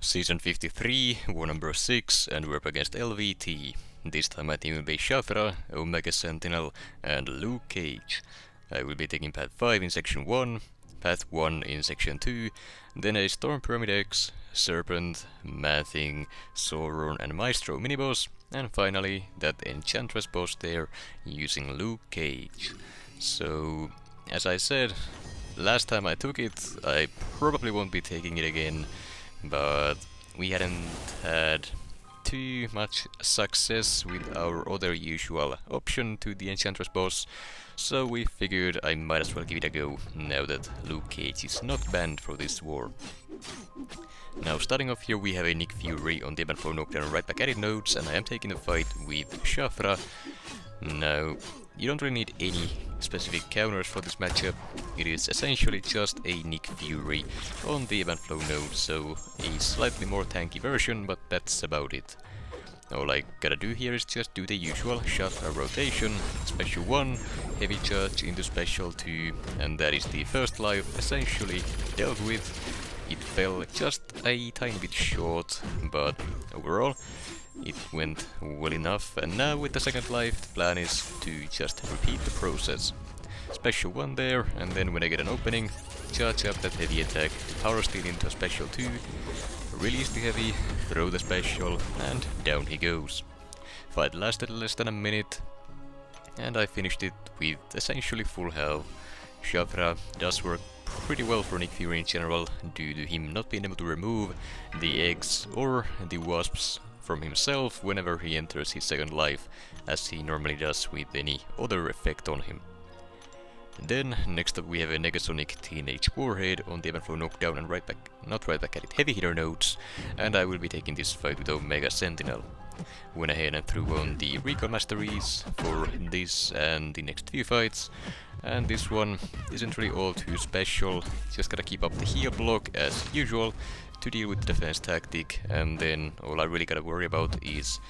Season 53, war number 6, and we're up against LVT. This time my team will be Shathra, Omega Sentinel, and Luke Cage. I will be taking Path 5 in Section 1, Path 1 in Section 2, then a Storm Pyramid X, Serpent, Mathing, Sauron and Maestro miniboss, and finally that Enchantress boss there using Luke Cage. So, as I said, last time I took it, I probably won't be taking it again, but we hadn't had too much success with our other usual option to the Enchantress boss, so we figured I might as well give it a go now that Luke Cage is not banned for this war. Now starting off here we have a Nick Fury on the Ebb and Flow knockdown right back at it nodes, and I am taking the fight with Shathra. Now, you don't really need any specific counters for this matchup. It is essentially just a Nick Fury on the Ebb and Flow node, so a slightly more tanky version, but that's about it. All I gotta do here is just do the usual Shathra rotation, special 1, heavy charge into special 2, and that is the first life essentially dealt with. It fell just a tiny bit short, but overall it went well enough, and now with the second life the plan is to just repeat the process. Special 1 there, and then when I get an opening, charge up that heavy attack, power steal into a special 2, release the heavy, throw the special, and down he goes. Fight lasted less than a minute, and I finished it with essentially full health. Shathra does work pretty well for Nick Fury in general, due to him not being able to remove the eggs or the wasps from himself whenever he enters his second life, as he normally does with any other effect on him. Then, next up we have a Negasonic Teenage Warhead on the Ebb and Flow knockdown and not right back at it, heavy hitter nodes, and I will be taking this fight with Omega Sentinel. Went ahead and threw on the recall masteries for this and the next few fights, and this one isn't really all too special, just gotta keep up the heal block as usual to deal with the defense tactic, and then all I really gotta worry about is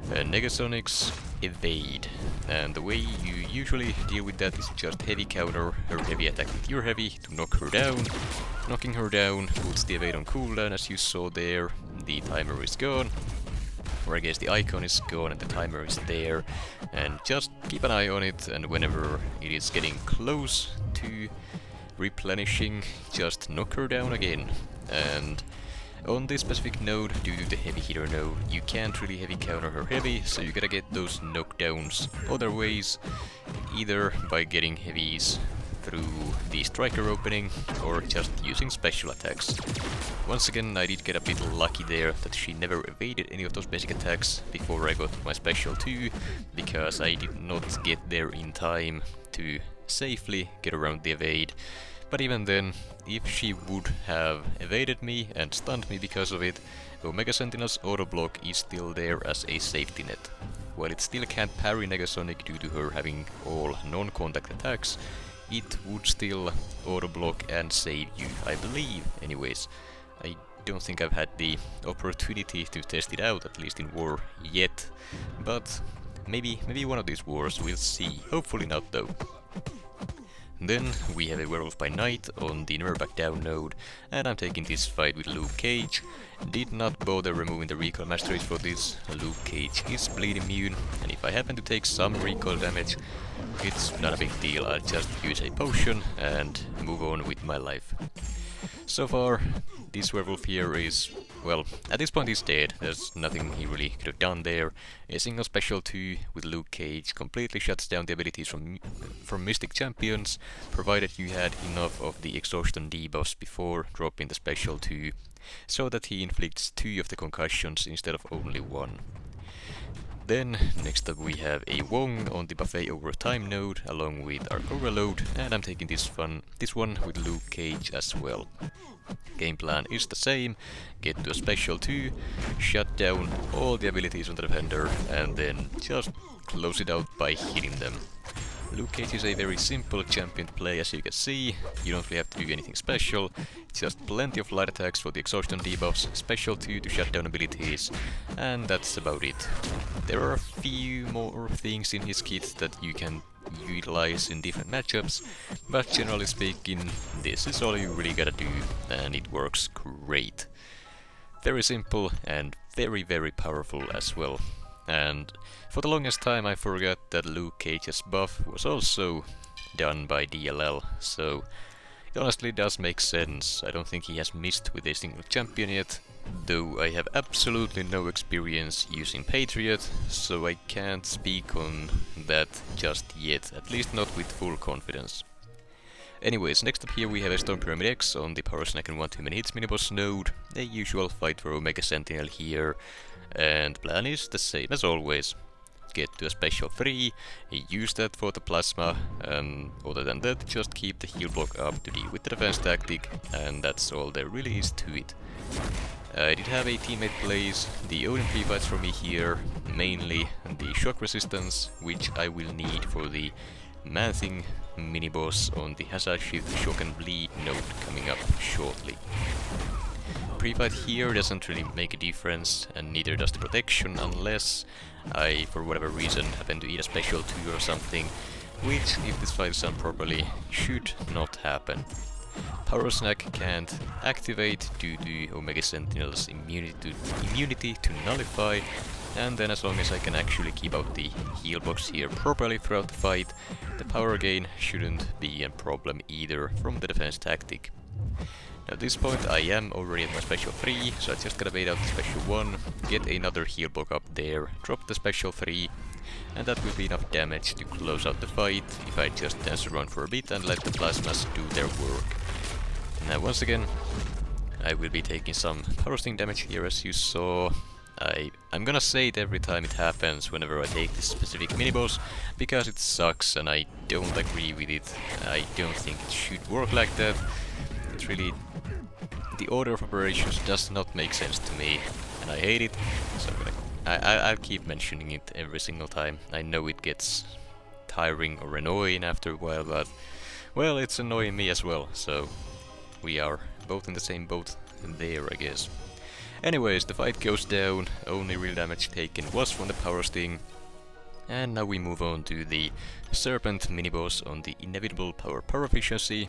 Negasonic's evade, and the way you usually deal with that is just heavy counter her heavy attack with your heavy to knock her down. Knocking her down puts the evade on cooldown, as you saw there. The timer is gone, or I guess the icon is gone and the timer is there, and just keep an eye on it, and whenever it is getting close to replenishing, just knock her down again. And on this specific node, due to the heavy hitter node, you can't really heavy counter her heavy, so you gotta get those knockdowns other ways, either by getting heavies through the striker opening or just using special attacks. Once again, I did get a bit lucky there that she never evaded any of those basic attacks before I got my special 2, because I did not get there in time to safely get around the evade. But even then, if she would have evaded me and stunned me because of it, Omega Sentinel's auto block is still there as a safety net. While it still can't parry Negasonic due to her having all non-contact attacks, it would still auto block and save you, I believe. Anyways, I don't think I've had the opportunity to test it out, at least in war, yet. But maybe one of these wars, we'll see. Hopefully not though. Then we have a Werewolf by Night on the Never Back Down node, and I'm taking this fight with Luke Cage. Did not bother removing the recall masteries for this. Luke Cage is bleed immune, and if I happen to take some recall damage, it's not a big deal. I'll just use a potion and move on with my life. So far, this Werewolf here is, well, at this point he's dead. There's nothing he really could have done there. A single special 2 with Luke Cage completely shuts down the abilities from Mystic Champions, provided you had enough of the exhaustion debuffs before dropping the special 2, so that he inflicts 2 of the concussions instead of only 1. Then, next up we have a Wong on the Buffet over Time node, along with our Overload, and I'm taking this one with Luke Cage as well. Game plan is the same: get to a special 2, shut down all the abilities on the defender, and then just close it out by hitting them. Luke Cage is a very simple champion to play, as you can see. You don't really have to do anything special, just plenty of light attacks for the exhaustion debuffs, special 2 to shut down abilities, and that's about it. There are a few more things in his kit that you can utilize in different matchups, but generally speaking, this is all you really gotta do, and it works great. very simple and very powerful as well. And for the longest time I forgot that Luke Cage's buff was also done by DLL, so it honestly does make sense. I don't think he has missed with a single champion yet, though I have absolutely no experience using Patriot, so I can't speak on that just yet, at least not with full confidence. Anyways, next up here we have a Storm Pyramid X on the Power Snack and 1 too many hits miniboss node, a usual fight for Omega Sentinel here, and plan is the same as always. Get to a special 3, use that for the plasma, and other than that just keep the heal block up to deal with the defense tactic, and that's all there really is to it. I did have a teammate plays the Odin pre-fights for me here, mainly the shock resistance, which I will need for the Man-Thing mini-boss on the Hazard Shift Shock and Bleed node coming up shortly. Pre-fight here doesn't really make a difference, and neither does the protection, unless I, for whatever reason, happen to eat a special 2 or something, which, if this fight is done properly, should not happen. Power Snack can't activate due to Omega Sentinel's immunity to nullify, and then as long as I can actually keep out the heal box here properly throughout the fight, the power gain shouldn't be a problem either from the defense tactic. Now at this point I am already at my special 3, so I just gotta bait out the special 1, get another heal block up there, drop the special 3, and that will be enough damage to close out the fight if I just dance around for a bit and let the plasmas do their work. Now once again, I will be taking some power sting damage here, as you saw. I'm gonna say it every time it happens whenever I take this specific mini-boss, because it sucks and I don't agree with it. I don't think it should work like that. It's really... the order of operations does not make sense to me, and I hate it, so I'll keep mentioning it every single time. I know it gets tiring or annoying after a while, but, well, it's annoying me as well, so we are both in the same boat there, I guess. Anyways, the fight goes down, only real damage taken was from the power sting, and now we move on to the Serpent mini-boss on the inevitable power efficiency,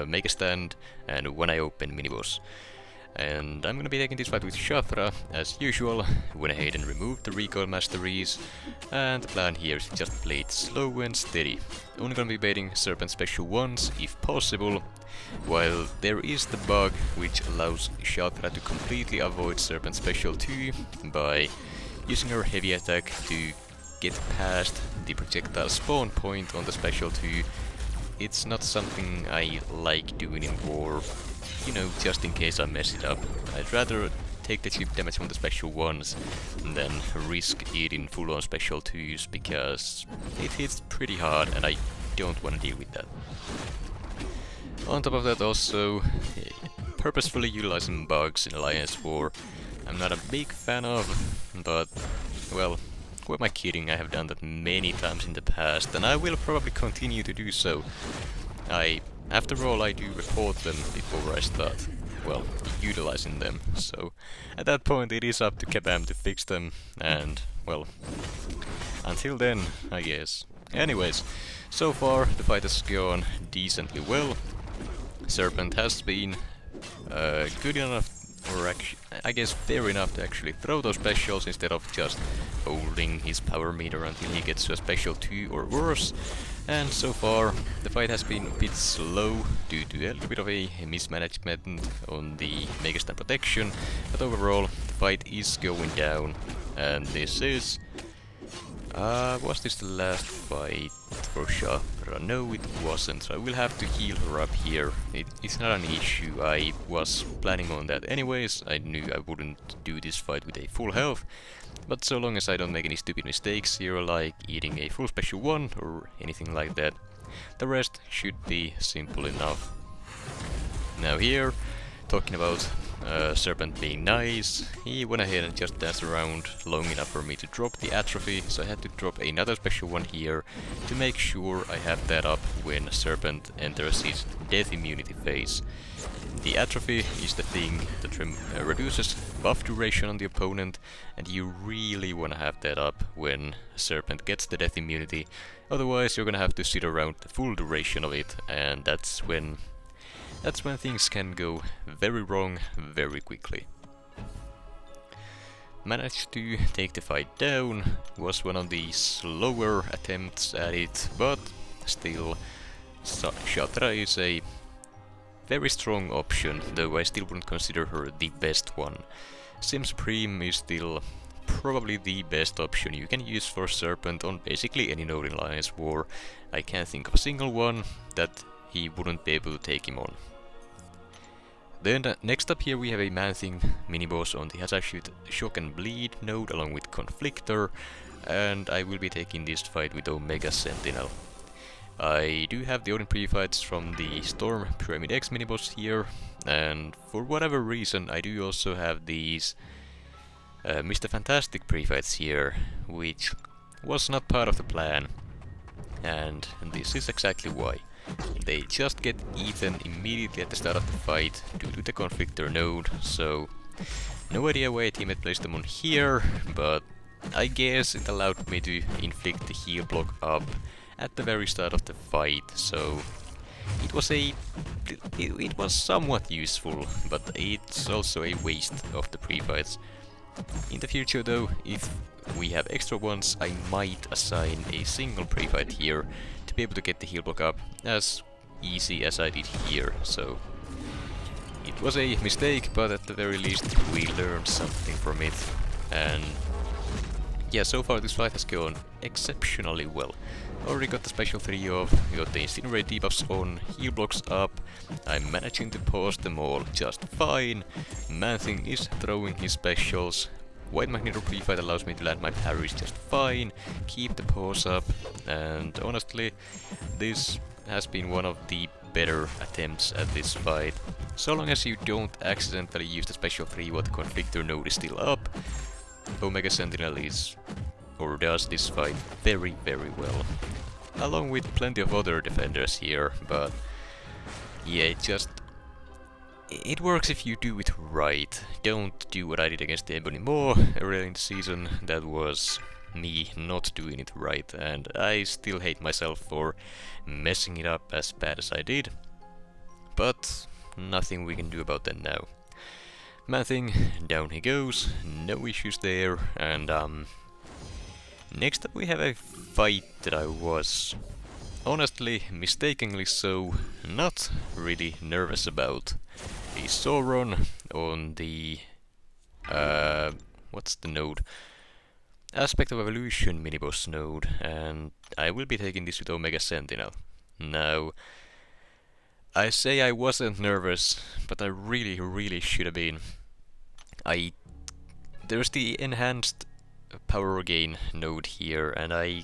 make a stand, and when I open mini-boss. And I'm gonna be taking this fight with Shathra, as usual. Went ahead and removed the recoil masteries, and the plan here is to just play it slow and steady. Only gonna be baiting Serpent special once, if possible, while there is the bug which allows Shathra to completely avoid Serpent special 2 by using her heavy attack to get past the projectile spawn point on the special 2. It's not something I like doing in war, you know, just in case I mess it up. I'd rather take the chip damage from the special 1s than risk it in full-on special 2s, because it hits pretty hard and I don't want to deal with that. On top of that also, purposefully utilizing bugs in Alliance War, I'm not a big fan of, but, well, who am I kidding? I have done that many times in the past, and I will probably continue to do so. After all, I do report them before I start, well, utilizing them, so at that point it is up to Kabam to fix them, and, well, until then, I guess. Anyways, so far the fight has gone decently well. Serpent has been good enough, or actually, I guess fair enough to actually throw those specials instead of just holding his power meter until he gets to a special 2 or worse. And so far the fight has been a bit slow due to a little bit of a mismanagement on the Megastan protection, but overall the fight is going down, and this is... was this the last fight for Shathra? No, it wasn't, so I will have to heal her up here. It's not an issue, I was planning on that anyways. I knew I wouldn't do this fight with a full health, but so long as I don't make any stupid mistakes here, like eating a full special 1 or anything like that, the rest should be simple enough. Now here, talking about Serpent being nice, he went ahead and just danced around long enough for me to drop the atrophy, so I had to drop another special 1 here to make sure I have that up when Serpent enters his death immunity phase. The atrophy is the thing that reduces buff duration on the opponent, and you really wanna have that up when Serpent gets the death immunity, otherwise you're gonna have to sit around the full duration of it, and that's when things can go very wrong very quickly. managed to take the fight down. Was one of the slower attempts at it, but still, Shathra is a very strong option, though I still wouldn't consider her the best one. Sim Supreme is still probably the best option you can use for Serpent on basically any node in Alliance War. I can't think of a single one that he wouldn't be able to take him on. Then next up here we have a Man-Thing mini-boss on the Hazard Shock and Bleed node along with Conflictor, and I will be taking this fight with Omega Sentinel. I do have the Odin pre-fights from the Storm Pyramid X mini-boss here, and for whatever reason I do also have these Mr. Fantastic pre-fights here, which was not part of the plan, and this is exactly why. They just get eaten immediately at the start of the fight due to the Conflictor node, so no idea why a teammate placed them on here, but I guess it allowed me to inflict the heal block up at the very start of the fight, so it was somewhat useful, but it's also a waste of the pre-fights. In the future though, if we have extra ones, I might assign a single pre-fight here to be able to get the heal block up as easy as I did here, so it was a mistake, but at the very least we learned something from it. And yeah, so far this fight has gone exceptionally well. Already got the special 3 off, got the Incinerate debuffs on, heal blocks up, I'm managing to pause them all just fine, Man-Thing is throwing his specials, White Magneto pre-fight allows me to land my parries just fine, keep the pause up, and honestly, this has been one of the better attempts at this fight. So long as you don't accidentally use the special 3 while the Conflictor node is still up, Omega Sentinel is, or does this fight very well. Along with plenty of other defenders here, but yeah, it works if you do it right. Don't do what I did against the Ebony Maw earlier in the season. That was me not doing it right, and I still hate myself for messing it up as bad as I did. But nothing we can do about that now. Man-Thing, down he goes, no issues there, and next up we have a fight that I was, honestly, mistakenly so, not really nervous about. A Sauron on the, what's the node? Aspect of Evolution mini-boss node, and I will be taking this with Omega Sentinel. Now, I say I wasn't nervous, but I really should have been. There's the enhanced power gain node here, and I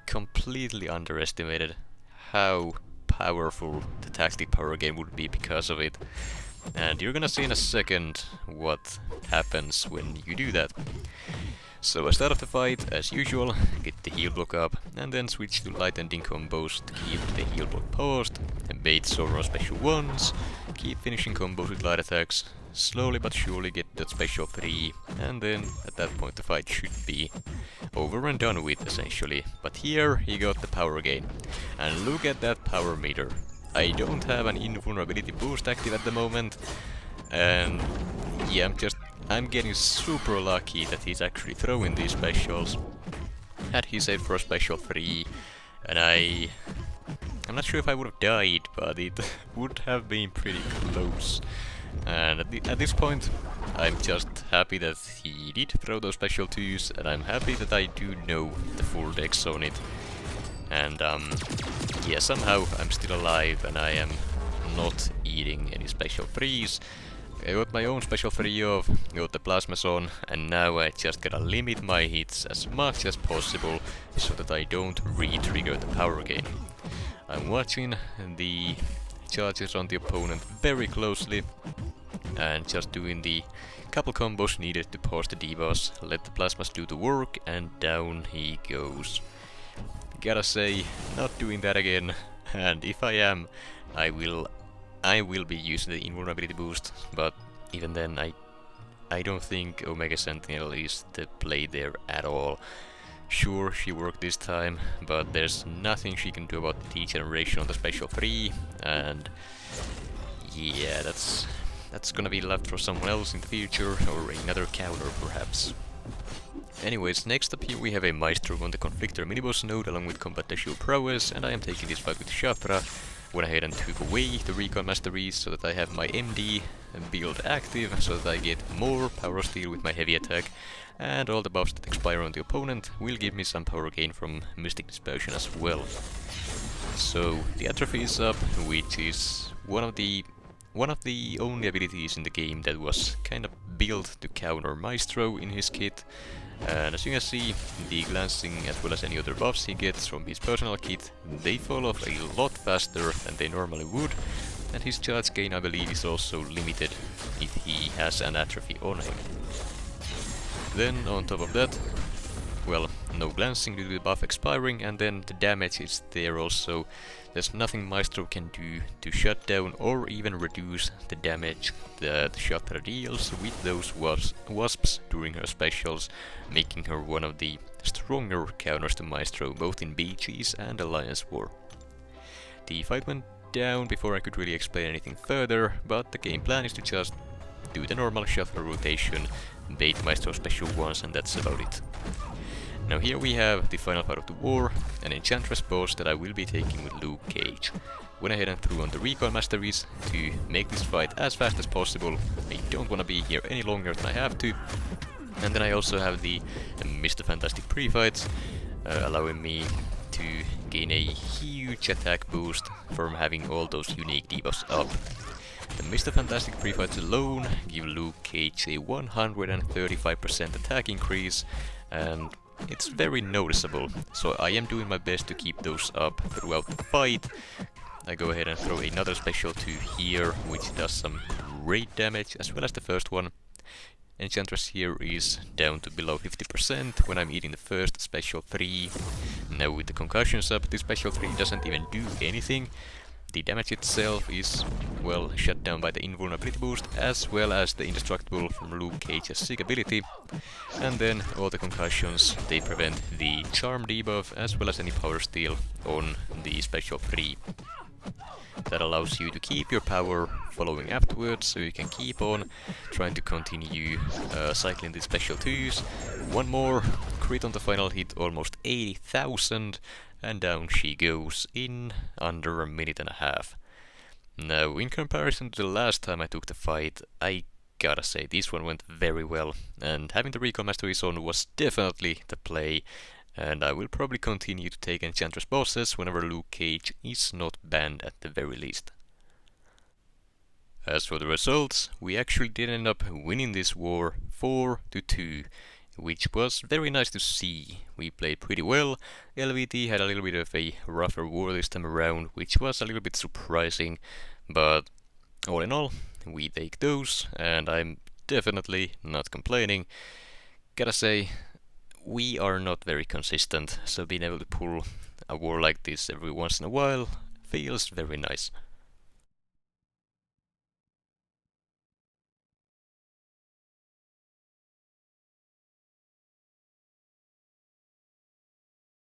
completely underestimated how powerful the tactic power gain would be because of it. And you're gonna see in a second what happens when you do that. So I start off the fight, as usual, get the heal block up, and then switch to light ending combos to keep the heal block paused, and bait Sauron special 1s, keep finishing combos with light attacks, slowly but surely get that special 3, and then at that point the fight should be over and done with, essentially. But here he got the power gain, and look at that power meter. I don't have an invulnerability boost active at the moment, and yeah, I'm getting super lucky that he's actually throwing these specials. Had he saved for a special 3, and I'm not sure if I would have died, but it would have been pretty close. And at this point, I'm just happy that he did throw those special 2s, and I'm happy that I do know the full decks on it. And yeah, somehow I'm still alive and I am not eating any special 3s. I got my own special 3 off, got the plasmas on, and now I just gotta limit my hits as much as possible so that I don't re-trigger the power gain. I'm watching the charges on the opponent very closely and just doing the couple combos needed to pause the debuffs, let the plasmas do the work, and down he goes. Gotta say, not doing that again, and if I am, I will be using the invulnerability boost, but even then I don't think Omega Sentinel is the play there at all. Sure, she worked this time, but there's nothing she can do about the degeneration on the special 3, and yeah, that's gonna be left for someone else in the future, or another counter perhaps. Anyways, next up here we have a Maestro on the Conflictor miniboss node along with combat dash prowess, and I am taking this fight with Shathra. Went ahead and took away the recon masteries so that I have my MD build active, so that I get more power steal with my heavy attack, and all the buffs that expire on the opponent will give me some power gain from Mystic Dispersion as well. So the atrophy is up, which is one of the only abilities in the game that was kind of built to counter Maestro in his kit. And as you can see, the glancing as well as any other buffs he gets from his personal kit, they fall off a lot faster than they normally would, and his charge gain I believe is also limited if he has an atrophy on him. Then on top of that, well, no glancing due to the buff expiring, and then the damage is there also. There's nothing Maestro can do to shut down or even reduce the damage that Shathra deals with those wasps during her specials, making her one of the stronger counters to Maestro both in BGs and Alliance War. The fight went down before I could really explain anything further, but the game plan is to just do the normal Shathra rotation, bait Maestro special once, and that's about it. Now here we have the final part of the war, an Enchantress boss that I will be taking with Luke Cage. Went ahead and threw on the recon masteries to make this fight as fast as possible. I don't want to be here any longer than I have to. And then I also have the Mr. Fantastic pre-fights, allowing me to gain a huge attack boost from having all those unique debuffs up. The Mr. Fantastic pre-fights alone give Luke Cage a 135% attack increase, and it's very noticeable, so I am doing my best to keep those up throughout the fight. I go ahead and throw another special 2 here, which does some great damage, as well as the first one. Enchantress here is down to below 50% when I'm eating the first special 3. Now with the concussions up, this special 3 doesn't even do anything. The damage itself is, well, shut down by the invulnerability boost, as well as the indestructible from Luke Cage's sick ability. And then all the concussions, they prevent the charm debuff, as well as any power steal on the special 3. That allows you to keep your power following afterwards, so you can keep on trying to continue cycling the special 2s. One more, crit on the final hit, almost 80,000. And down she goes in under a minute and a half. Now, in comparison to the last time I took the fight, I gotta say this one went very well, and having the recon masteries on was definitely the play, and I will probably continue to take Enchantress bosses whenever Luke Cage is not banned at the very least. As for the results, we actually did end up winning this war 4-2. Which was very nice to see. We played pretty well. LVT had a little bit of a rougher war this time around, which was a little bit surprising, but all in all, we take those, and I'm definitely not complaining. Gotta say, we are not very consistent, so being able to pull a war like this every once in a while feels very nice.